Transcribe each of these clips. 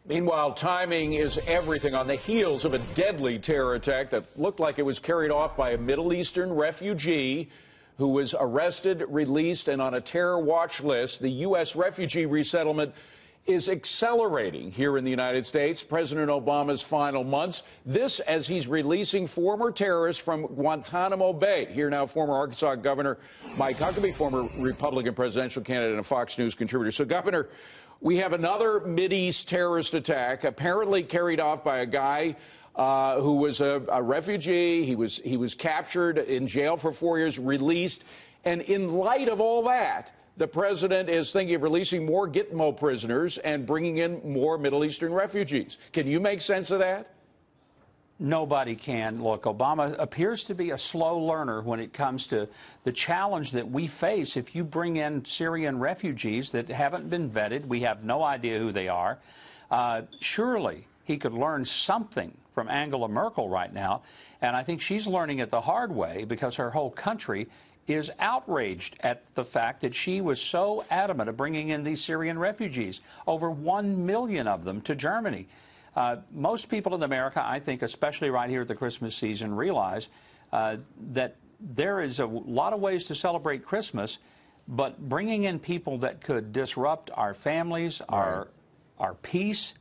Meanwhile, timing is everything. On the heels of a deadly terror attack that looked like it was carried off by a Middle Eastern refugee who was arrested, released, and on a terror watch list, the U.S. refugee resettlement is accelerating here in the United States. President Obama's final months. This as he's releasing former terrorists from Guantanamo Bay. Here now, former Arkansas Governor Mike Huckabee, former Republican presidential candidate and a Fox News contributor. So, Governor, we have another Mideast terrorist attack, apparently carried off by a guy who was a refugee. He was captured, in jail for 4 years, released. And in light of all that, the president is thinking of releasing more Gitmo prisoners and bringing in more Middle Eastern refugees. Can you make sense of that? Nobody can. Look, Obama appears to be a slow learner when it comes to the challenge that we face if you bring in Syrian refugees that haven't been vetted. We have no idea who they are. Surely he could learn something from Angela Merkel right now, and I think she's learning it the hard way because her whole country is outraged at the fact that she was so adamant of bringing in these Syrian refugees, over 1 million of them, to Germany. Most people in America, I think, especially right here at the Christmas season, realize that there is a lot of ways to celebrate Christmas, but bringing in people that could disrupt our families, our peace,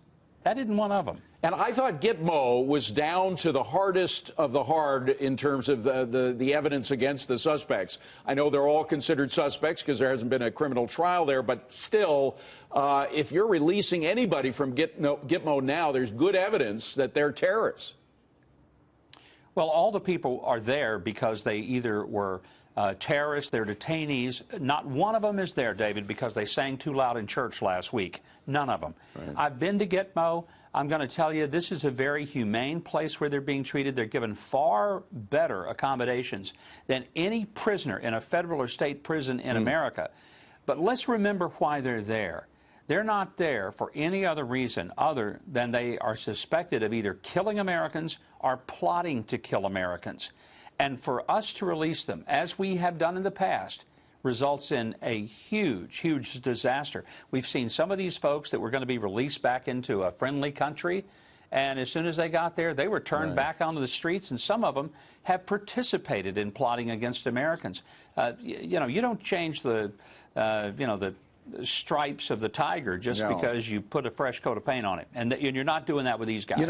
that isn't one of them. And I thought Gitmo was down to the hardest of the hard in terms of the evidence against the suspects. I know they're all considered suspects because there hasn't been a criminal trial there, but still, if you're releasing anybody from Gitmo now, there's good evidence that they're terrorists. Well, all the people are there because they either were terrorists, they're detainees. Not one of them is there, David, because they sang too loud in church last week. None of them. Right. I've been to Gitmo. I'm going to tell you, this is a very humane place where they're being treated. They're given far better accommodations than any prisoner in a federal or state prison in America. But let's remember why they're there. They're not there for any other reason other than they are suspected of either killing Americans or plotting to kill Americans. And for us to release them, as we have done in the past, results in a huge, huge disaster. We've seen some of these folks that were going to be released back into a friendly country, and as soon as they got there, they were turned back onto the streets, and some of them have participated in plotting against Americans. You know, you don't change the, the stripes of the tiger just because you put a fresh coat of paint on it, and you're not doing that with these guys.